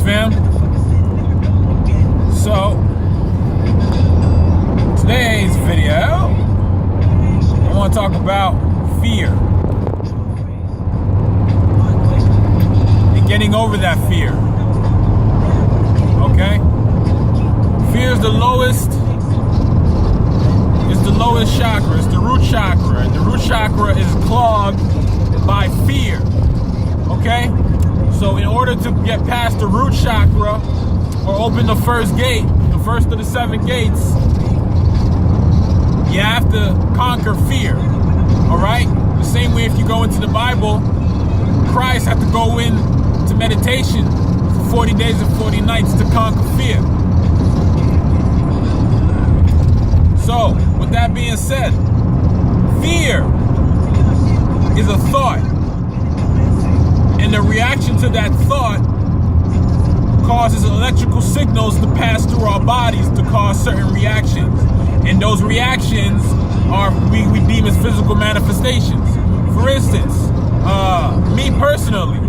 fam? So, today's video, I want to talk about fear. And getting over that fear. Okay? Fear is the lowest chakra. It's the root chakra. And the root chakra is clogged by fear. Okay? So in order to get past the root chakra or open the first gate, the first of the 7 gates, you have to conquer fear. Alright? The same way if you go into the Bible, Christ had to go into meditation for 40 days and 40 nights to conquer fear. So, with that being said, fear is a thought. And the reaction to that thought causes electrical signals to pass through our bodies to cause certain reactions. And those reactions are we deem as physical manifestations. For instance, me personally,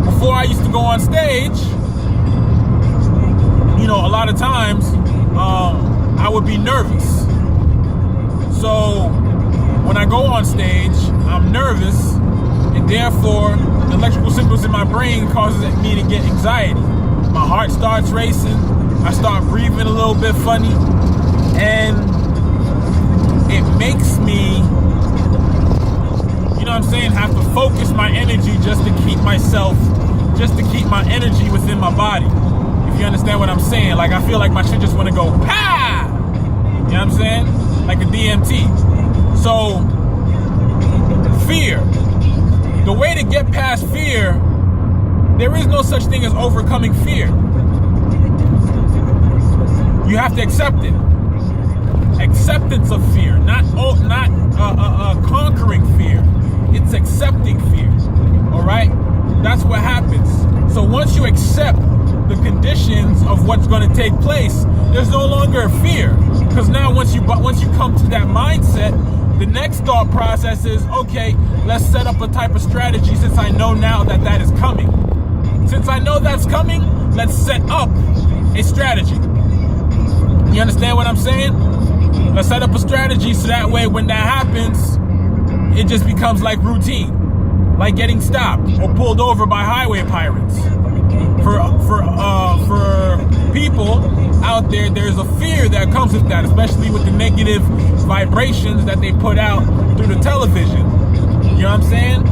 before I used to go on stage, a lot of times, I would be nervous. So when I go on stage, I'm nervous, and therefore the electrical signals in my brain causes me to get anxiety. My heart starts racing, I start breathing a little bit funny, and it makes me, have to focus my energy just to keep my energy within my body. If you understand what I'm saying, like I feel like my shit just want to go pa. You know what I'm saying? Like a DMT. So, fear. The way to get past fear, there is no such thing as overcoming fear. You have to accept it. Acceptance of fear, not conquering fear. It's accepting fear. All right? That's what happens. So once you accept the conditions of what's going to take place, there's no longer a fear. Because now once you come to that mindset, the next thought process is, okay, let's set up a type of strategy since I know now that is coming. Since I know that's coming, let's set up a strategy. You understand what I'm saying? Let's set up a strategy so that way when that happens, it just becomes like routine. Like getting stopped or pulled over by highway pirates. For people out there, there's a fear that comes with that, especially with the negative vibrations that they put out through the television. You know what I'm saying?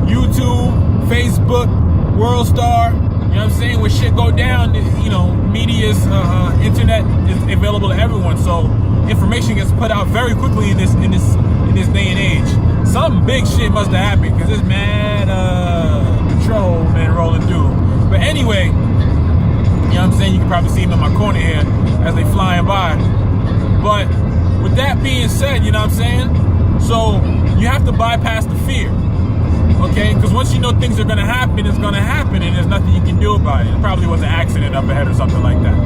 YouTube, Facebook, World Star. You know what I'm saying? When shit go down, media's internet is available to everyone, so information gets put out very quickly in this day and age. Some big shit must have happened because this mad patrol man rolling through. But anyway, you know what I'm saying? You can probably see them in my corner here as they flying by. But with that being said, you know what I'm saying? So you have to bypass the fear. Okay? Because once you know things are going to happen, it's going to happen and there's nothing you can do about it. It probably was an accident up ahead or something like that.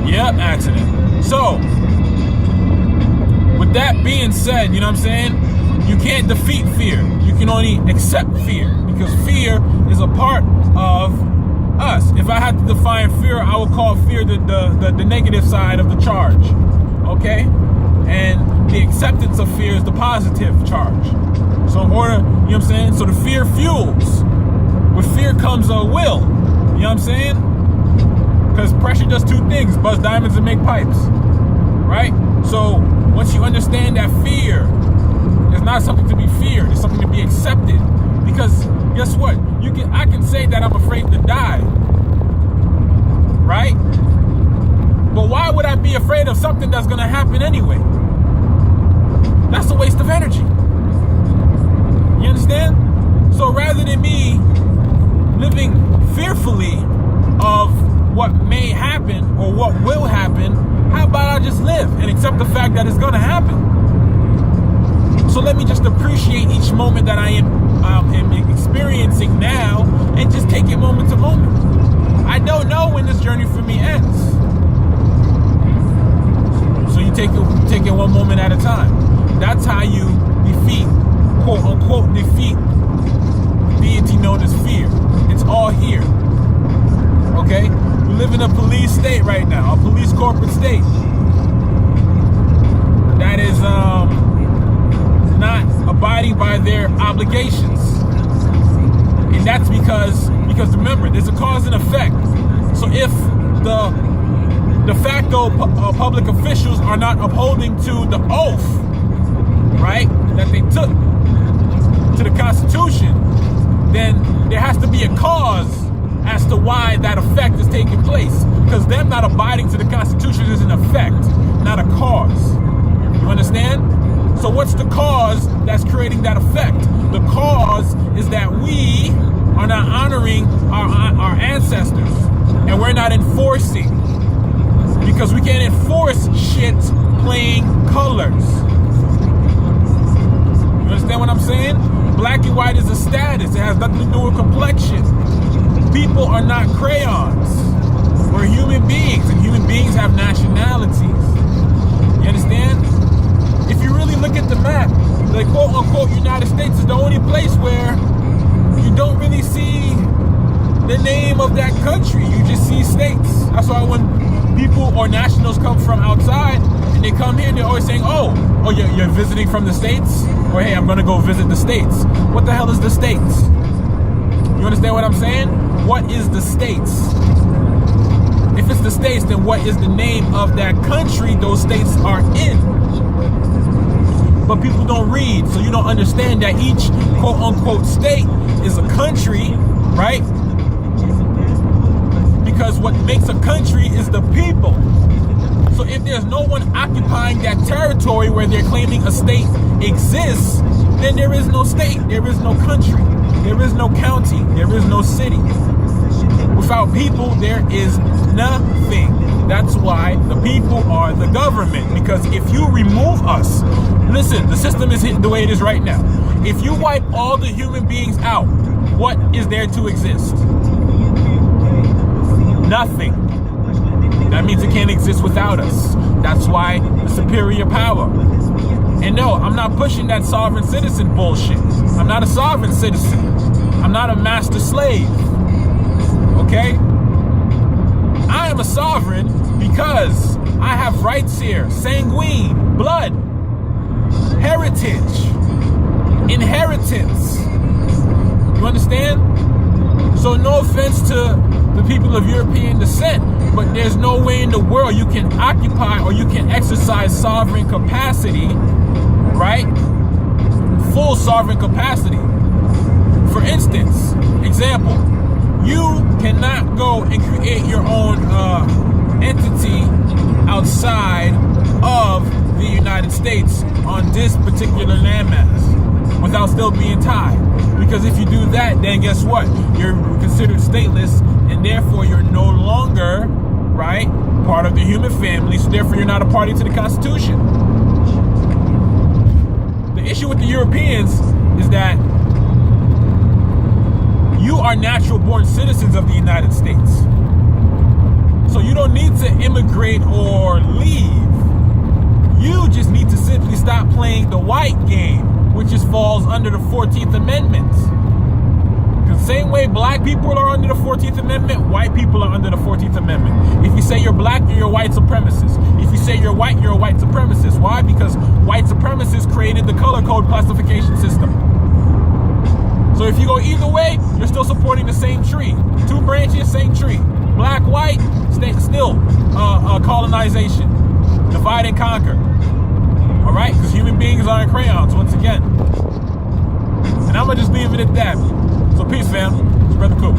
Yep, accident. So, with that being said, you know what I'm saying? You can't defeat fear. You can only accept fear because fear is a part of us. If I had to define fear, I would call fear the negative side of the charge. Okay? And the acceptance of fear is the positive charge. So in order, you know what I'm saying? So the fear fuels. With fear comes a will. You know what I'm saying? Because pressure does 2 things: bust diamonds and make pipes. Right? So once you understand that fear is not something to be feared, it's something to be accepted. Because guess what? I can say that I'm afraid to die. Right? But why would I be afraid of something that's going to happen anyway? That's a waste of energy. You understand? So rather than me living fearfully of what may happen or what will happen, how about I just live and accept the fact that it's going to happen? So let me just appreciate each moment that I am experiencing now and just take it moment to moment. I don't know when this journey for me ends. So you take it one moment at a time. That's how you defeat, quote unquote, defeat the deity known as fear. It's all here. police state right now, a police corporate state that is not abiding by their obligations. And that's because remember, there's a cause and effect. So if the de facto public officials are not upholding to the oath, right, that they took to the Constitution, then there has to be a cause as to why that effect is taking place. Because them not abiding to the Constitution is an effect, not a cause. You understand? So what's the cause that's creating that effect? The cause is that we are not honoring our ancestors, and we're not enforcing, because we can't enforce shit playing colors. You understand what I'm saying? Black and white is a status. It has nothing to do with complexion. People are not crayons. We're human beings, and human beings have nationalities. You understand? If you really look at the map, the quote-unquote United States is the only place where you don't really see the name of that country. You just see states. That's why when people or nationals come from outside and they come here, they're always saying, oh, you're visiting from the States? Or hey, I'm going to go visit the States. What the hell is the States? You understand what I'm saying? What is the States? If it's the States, then what is the name of that country those states are in? But people don't read, so you don't understand that each quote-unquote state is a country, right? Because what makes a country is the people. So if there's no one occupying that territory where they're claiming a state exists, then there is no state, there is no country, there is no county, there is no city. Without people, there is nothing. That's why the people are the government. Because if you remove us, listen, the system is the way it is right now. If you wipe all the human beings out, what is there to exist? Nothing. That means it can't exist without us. That's why the superior power. And no, I'm not pushing that sovereign citizen bullshit. I'm not a sovereign citizen. I'm not a master slave. Okay? I am a sovereign because I have rights here. Sanguine, blood, heritage, inheritance. You understand? So no offense to the people of European descent, but there's no way in the world you can occupy or you can exercise sovereign capacity, right? Full sovereign capacity. For instance, example, you cannot go and create your own entity outside of the United States on this particular landmass without still being tied. Because if you do that, then guess what? You're considered stateless, and therefore you're no longer, right, part of the human family, so therefore you're not a party to the Constitution. The issue with the Europeans is that you are natural born citizens of the United States. So you don't need to immigrate or leave. You just need to simply stop playing the white game, which just falls under the 14th Amendment. The same way black people are under the 14th Amendment, white people are under the 14th Amendment. If you say you're black, you're a white supremacist. If you say you're a white supremacist. Why? Because white supremacists created the color code classification system. So if you go either way, you're still supporting the same tree. Two branches, same tree. Black, white, still colonization. Divide and conquer. All right? Because human beings aren't crayons, once again. And I'm going to just leave it at that. So peace, fam. It's Brother Coop.